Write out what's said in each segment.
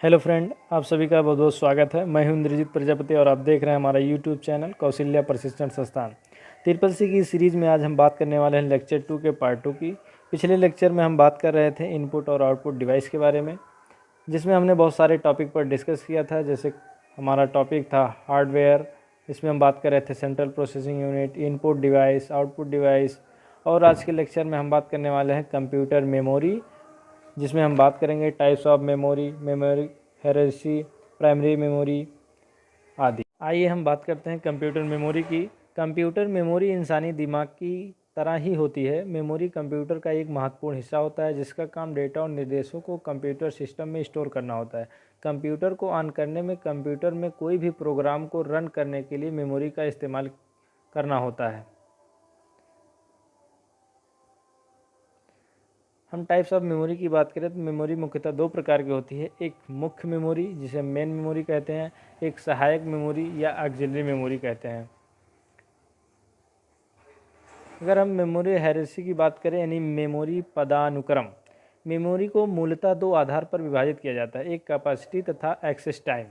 Hello friend, आप सभी का बहुत बहुत स्वागत है। मैं हूं इंद्रजीत प्रजापति और आप देख रहे हैं हमारा यूट्यूब चैनल कौशल्या प्रशिक्षण संस्थान। ट्रिपल सी की सीरीज़ में आज हम बात करने वाले हैं लेक्चर 2 के पार्ट 2 की। पिछले लेक्चर में हम बात कर रहे थे इनपुट और आउटपुट डिवाइस के बारे में, जिसमें हमने बहुत सारे टॉपिक पर डिस्कस किया था। जैसे हमारा टॉपिक था हार्डवेयर, इसमें हम बात कर रहे थे central processing unit, input device, output device. और आज के लेक्चर में हम बात करने वाले हैं कंप्यूटर मेमोरी, जिसमें हम बात करेंगे types of memory, memory heresy, primary memory आदि। आइए हम बात करते हैं कंप्यूटर मेमोरी की। कंप्यूटर मेमोरी इंसानी दिमाग की तरह ही होती है। मेमोरी कंप्यूटर का एक महत्वपूर्ण हिस्सा होता है, जिसका काम डेटा और निर्देशों को कंप्यूटर सिस्टम में स्टोर करना होता है। कंप्यूटर को ऑन करने में कंप्यूटर में कोई भी प्रोग्राम को रन करने के लिए मेमोरी का इस्तेमाल करना होता है। हम टाइप्स ऑफ मेमोरी की बात करें तो मेमोरी मुख्यतः दो प्रकार की होती है। एक मुख्य मेमोरी जिसे मेन मेमोरी कहते हैं, एक सहायक मेमोरी या ऑक्सिलरी मेमोरी कहते हैं। अगर हम मेमोरी हायरार्की की बात करें यानी मेमोरी पदानुक्रम, मेमोरी को मूलतः दो आधार पर विभाजित किया जाता है, एक कैपेसिटी तथा एक्सेस टाइम।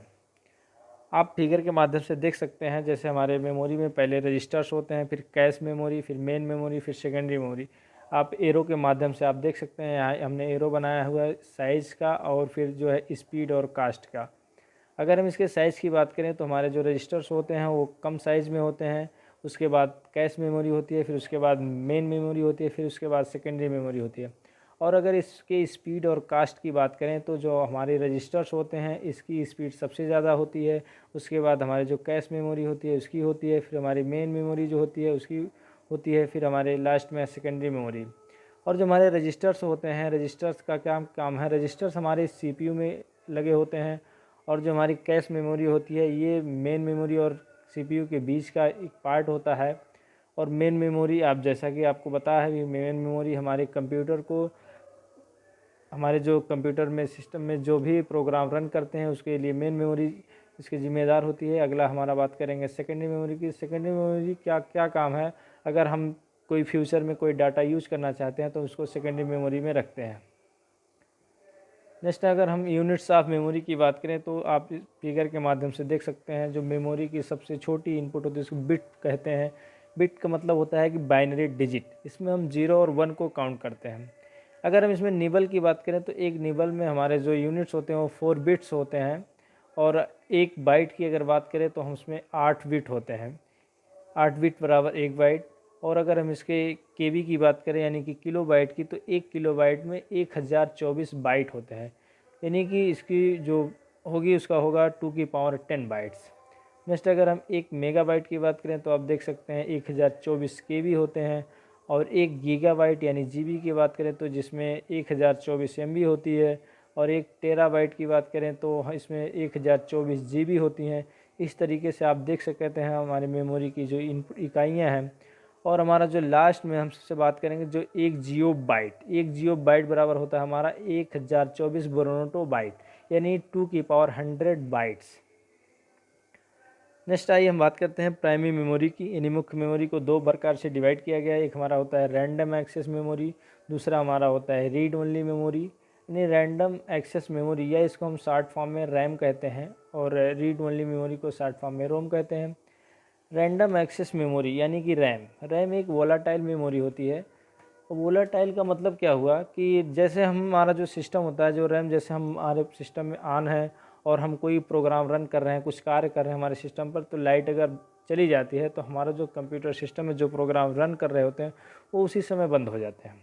आप फिगर के माध्यम से देख सकते हैं, जैसे हमारे मेमोरी में पहले रजिस्टर्स होते हैं, फिर कैश मेमोरी, फिर मेन मेमोरी, फिर सेकेंडरी मेमोरी। आप एरो के माध्यम से आप देख सकते हैं, यहाँ हमने एरो बनाया हुआ है साइज़ का और फिर जो है स्पीड और कास्ट का। अगर हम इसके साइज़ की बात करें तो हमारे जो रजिस्टर्स होते हैं वो कम साइज़ में होते हैं, उसके बाद कैश मेमोरी होती है, फिर उसके बाद मेन मेमोरी होती है, फिर उसके बाद सेकेंडरी मेमोरी होती है। और अगर इसके स्पीड और कास्ट की बात करें तो जो हमारे रजिस्टर्स होते हैं इसकी स्पीड सबसे ज़्यादा होती है, उसके बाद हमारे जो कैश मेमोरी होती है उसकी होती है, फिर हमारी मेन मेमोरी जो होती है उसकी होती है, फिर हमारे लास्ट में सेकेंडरी मेमोरी। और जो हमारे रजिस्टर्स होते हैं, रजिस्टर्स का क्या काम है, रजिस्टर्स हमारे सीपीयू में लगे होते हैं। और जो हमारी कैश मेमोरी होती है ये मेन मेमोरी और सीपीयू के बीच का एक पार्ट होता है। और मेन मेमोरी आप जैसा कि आपको पता है कि मेन मेमोरी हमारे कंप्यूटर को, हमारे जो कंप्यूटर में सिस्टम में जो भी प्रोग्राम रन करते हैं उसके लिए मेन मेमोरी इसकी ज़िम्मेदार होती है। अगला हमारा बात करेंगे सेकेंडरी मेमोरी की। सेकेंडरी मेमोरी क्या क्या काम है, अगर हम कोई फ्यूचर में कोई डाटा यूज़ करना चाहते हैं तो उसको सेकेंडरी मेमोरी में रखते हैं। नेक्स्ट अगर हम यूनिट्स ऑफ मेमोरी की बात करें तो आप फिगर के माध्यम से देख सकते हैं, जो मेमोरी की सबसे छोटी इनपुट होती है उसको बिट कहते हैं। बिट का मतलब होता है कि बाइनरी डिजिट, इसमें हम 0 और 1 को काउंट करते हैं। अगर हम इसमें निबल की बात करें तो एक निबल में हमारे जो यूनिट्स होते हैं वो 4 बिट्स होते हैं। और एक बाइट की अगर बात करें तो हम उसमें 8 बिट होते हैं, 8 बिट बराबर 1 बाइट। और अगर हम इसके केबी की बात करें यानी कि किलो बाइट की, तो 1 किलो बाइट में 1024 बाइट होते हैं, यानी कि इसकी जो होगी उसका होगा 2 की पावर 10 बाइट्स। नेक्स्ट अगर हम 1 मेगाबाइट की बात करें तो आप देख सकते हैं 1024 केबी होते हैं। और 1 गीगाबाइट यानी जीबी की बात करें तो जिसमें 1024 एमबी होती है। और 1 टेराबाइट की बात करें तो इसमें 1024 जीबी होती हैं। इस तरीके से आप देख सकते हैं हमारे मेमोरी की जो इनपुट इकाइयाँ हैं। और हमारा जो लास्ट में हम सबसे बात करेंगे जो 1 जियो बाइट बराबर होता है हमारा 1024 ब्रोनोटो बाइट, यानी 2 की पावर 100 बाइट्स। नेक्स्ट आइए हम बात करते हैं प्राइमरी मेमोरी की। यानी मुख्य मेमोरी को दो प्रकार से डिवाइड किया गया है, एक हमारा होता है रैंडम एक्सेस मेमोरी, दूसरा हमारा होता है रीड ओनली मेमोरी। यानी रैंडम एक्सेस मेमोरी या इसको हम शॉर्ट फॉर्म में रैम कहते हैं, और रीड ओनली मेमोरी को शॉर्ट फॉर्म में रोम कहते हैं। रैंडम एक्सेस मेमोरी यानी कि रैम एक वोलाटाइल मेमोरी होती है। वोलाटाइल का मतलब क्या हुआ कि जैसे हमारा जो सिस्टम होता है, जो रैम जैसे हमारे सिस्टम में ऑन है और हम कोई प्रोग्राम रन कर रहे हैं, कुछ कार्य कर रहे हैं हमारे सिस्टम पर, तो लाइट अगर चली जाती है तो हमारा जो कंप्यूटर सिस्टम में जो प्रोग्राम रन कर रहे होते हैं वो उसी समय बंद हो जाते हैं।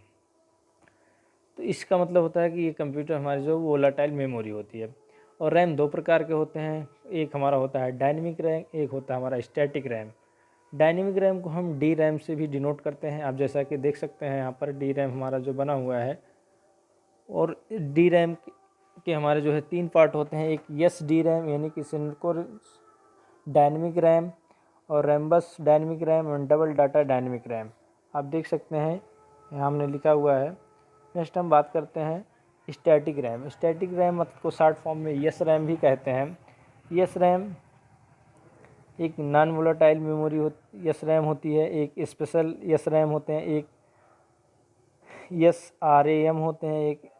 तो इसका मतलब होता है कि ये कंप्यूटर हमारी जो वोलाटाइल मेमोरी होती है। और रैम दो प्रकार के होते हैं, एक हमारा होता है डायनेमिक रैम, एक होता है हमारा स्टैटिक रैम। डायनेमिक रैम को हम डी रैम से भी डिनोट करते हैं। आप जैसा कि देख सकते हैं यहाँ पर डी रैम हमारा जो बना हुआ है। और डी रैम के हमारे जो है 3 पार्ट होते हैं, एक यस डी रैम यानी कि सिंक्रो डायनेमिक रैम, और रैम्बस डायनेमिक रैम, और डबल डाटा डायनेमिक रैम। आप देख सकते हैं यहाँ हमने लिखा हुआ है। नेक्स्ट हम बात करते हैं स्टैटिक रैम। स्टैटिक रैम मतलब को शॉर्ट फॉर्म में यस रैम भी कहते हैं। यस रैम एक non volatile memory yes RAM होती है, एक स्पेशल यस रैम होते हैं, एक यस आर ए एम होते हैं, एक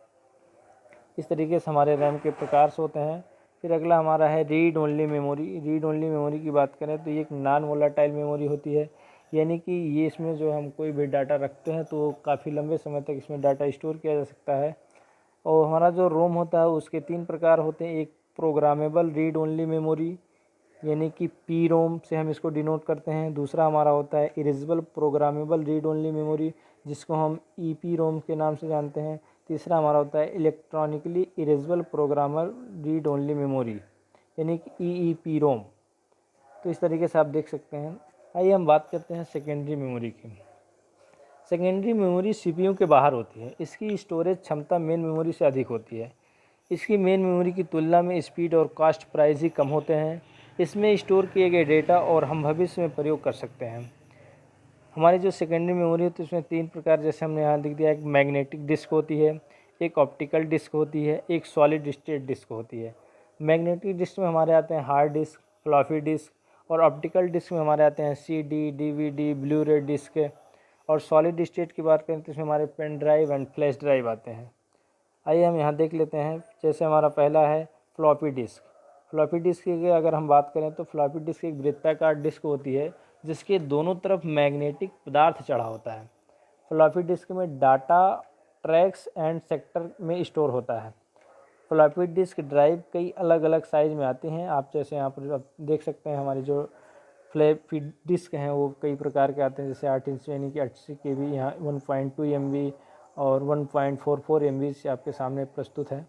इस तरीके से हमारे रैम के प्रकार होते हैं। फिर अगला हमारा है read only memory. Read only memory की बात करें तो ये एक नॉन वोलेटाइल मेमोरी होती है, यानी कि ये इसमें जो हम कोई भी डाटा रखते हैं तो काफ़ी लंबे समय तक इसमें डाटा स्टोर किया जा सकता है। और हमारा जो रोम होता है उसके 3 प्रकार होते हैं। एक प्रोग्रामेबल रीड ओनली मेमोरी, यानी कि पी रोम से हम इसको डिनोट करते हैं। दूसरा हमारा होता है erasable programmable read only memory, जिसको हम ई पी रोम के नाम से जानते हैं। तीसरा हमारा होता है electronically erasable programmer read only memory, यानी कि ई पी रोम। तो इस तरीके से आप देख सकते हैं। आइए हम बात करते हैं सेकेंडरी मेमोरी की। सेकेंडरी मेमोरी सीपीयू के बाहर होती है। इसकी स्टोरेज क्षमता मेन मेमोरी से अधिक होती है। इसकी मेन मेमोरी की तुलना में स्पीड और कॉस्ट प्राइस ही कम होते हैं। इसमें स्टोर किए गए डेटा और हम भविष्य में प्रयोग कर सकते हैं। हमारी जो सेकेंडरी मेमोरी होती है उसमें 3 प्रकार, जैसे हमने यहाँ लिख दिया, एक मैग्नेटिक डिस्क होती है, एक ऑप्टिकल डिस्क होती है, एक सॉलिड स्टेट डिस्क होती है। मैग्नेटिक डिस्क में हमारे आते हैं हार्ड डिस्क, फ्लॉपी डिस्क, और ऑप्टिकल डिस्क में हमारे आते हैं CD, DVD, blu ray disk. और सॉलिड स्टेट की बात करें तो इसमें हमारे pen drive and flash drive आते हैं। आइए हम यहाँ देख लेते हैं। जैसे हमारा पहला है फ्लॉपी डिस्क। फ्लॉपी डिस्क की अगर हम बात करें तो फ्लॉपी डिस्क एक वृत्ताकार डिस्क होती है जिसके दोनों तरफ मैग्नेटिक पदार्थ चढ़ा होता है। फ्लॉपी डिस्क में डाटा ट्रैक्स एंड सेक्टर में स्टोर होता है। फ्लॉपी डिस्क ड्राइव कई अलग अलग साइज़ में आती हैं। आप जैसे यहाँ पर आप देख सकते हैं हमारी जो फ्लॉपी डिस्क हैं वो कई प्रकार के आते हैं, जैसे 8 इंच यानी कि 80 KB, यहाँ 1.2 MB और 1.44 MB से आपके सामने प्रस्तुत है।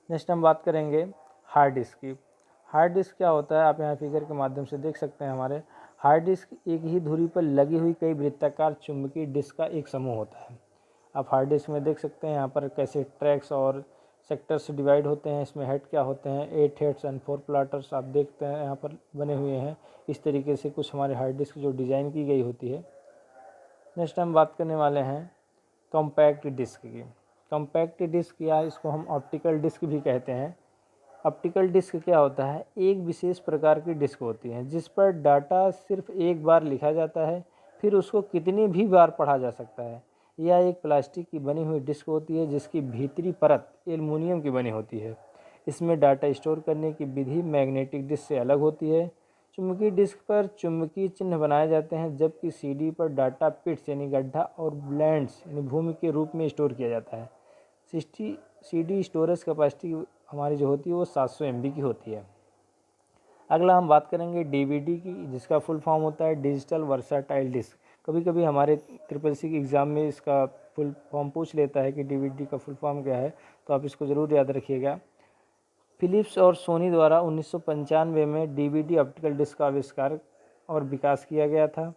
नेक्स्ट हम बात करेंगे हार्ड डिस्क की। हार्ड डिस्क क्या होता है, आप यहाँ फिगर के माध्यम से देख सकते हैं। हमारे हार्ड डिस्क एक ही धुरी पर लगी हुई कई वृत्ताकार चुंबकीय डिस्क का एक समूह होता है। आप हार्ड डिस्क में देख सकते हैं यहाँ पर कैसे ट्रैक्स और सेक्टर्स डिवाइड होते हैं। इसमें हेड क्या होते हैं, 8 हेड्स एंड 4 प्लाटर्स आप देखते हैं यहाँ पर बने हुए हैं। इस तरीके से कुछ हमारे हार्ड डिस्क जो डिज़ाइन की गई होती है। नेक्स्ट हम बात करने वाले हैं कॉम्पैक्ट डिस्क की। कॉम्पैक्ट डिस्क या इसको हम ऑप्टिकल डिस्क भी कहते हैं। ऑप्टिकल डिस्क क्या होता है, एक विशेष प्रकार की डिस्क होती है जिस पर डाटा सिर्फ एक बार लिखा जाता है, फिर उसको कितनी भी बार पढ़ा जा सकता है। यह एक प्लास्टिक की बनी हुई डिस्क होती है जिसकी भीतरी परत एल्युमिनियम की बनी होती है। इसमें डाटा स्टोर करने की विधि मैग्नेटिक डिस्क से अलग होती है। चुंबकीय डिस्क पर चुंबकीय चिन्ह बनाए जाते हैं, जबकि सीडी पर डाटा पिट्स यानी गड्ढा और ब्लैंड्स यानी भूमि के रूप में स्टोर किया जाता है। सीडी स्टोरेज कैपेसिटी हमारी जो होती है वो 700 MB की होती है। अगला हम बात करेंगे डीवीडी की, जिसका फुल फॉर्म होता है डिजिटल वर्साटाइल डिस्क। कभी कभी हमारे SSC के एग्ज़ाम में इसका फुल फॉर्म पूछ लेता है कि डीवीडी का फुल फॉर्म क्या है, तो आप इसको ज़रूर याद रखिएगा। फिलिप्स और सोनी द्वारा 1995 में डीवीडी ऑप्टिकल डिस्क का आविष्कार और विकास किया गया था।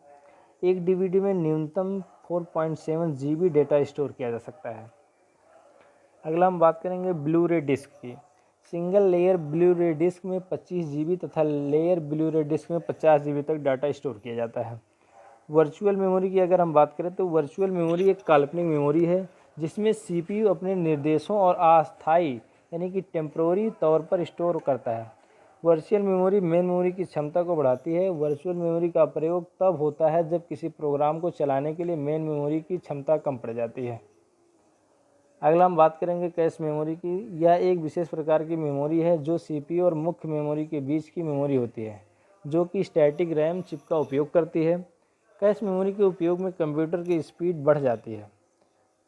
एक डीवीडी में न्यूनतम 4.7 GB डेटा स्टोर किया जा सकता है। अगला हम बात करेंगे ब्लू रे डिस्क की। Single layer blue ray disc में 25 GB तथा लेयर ब्लू रे डिस्क में 50 GB तक डाटा स्टोर किया जाता है। वर्चुअल मेमोरी की अगर हम बात करें तो वर्चुअल मेमोरी एक काल्पनिक मेमोरी है जिसमें CPU अपने निर्देशों और अस्थायी यानी कि टेम्पोररी तौर पर स्टोर करता है। वर्चुअल मेमोरी मेन मेमोरी की क्षमता को बढ़ाती है। वर्चुअल मेमोरी का प्रयोग तब होता है जब किसी प्रोग्राम को चलाने के लिए मेन मेमोरी की क्षमता कम पड़ जाती है। अगला हम बात करेंगे कैश मेमोरी की। यह एक विशेष प्रकार की मेमोरी है जो CPU और मुख्य मेमोरी के बीच की मेमोरी होती है, जो कि स्टैटिक रैम चिप का उपयोग करती है। कैश मेमोरी के उपयोग में कंप्यूटर की स्पीड बढ़ जाती है।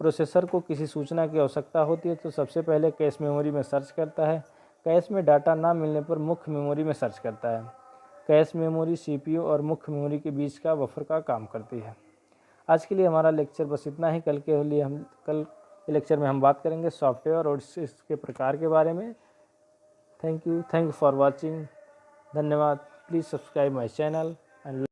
प्रोसेसर को किसी सूचना की आवश्यकता होती है तो सबसे पहले कैश मेमोरी में सर्च करता है। कैश में डाटा ना मिलने पर मुख्य मेमोरी में सर्च करता है। कैश मेमोरी CPU और मुख्य मेमोरी के बीच का बफर का काम करती है। आज के लिए हमारा लेक्चर बस इतना ही। कल के लेक्चर में हम बात करेंगे सॉफ्टवेयर और इसके प्रकार के बारे में। Thank you for watching. धन्यवाद। Please subscribe my channel and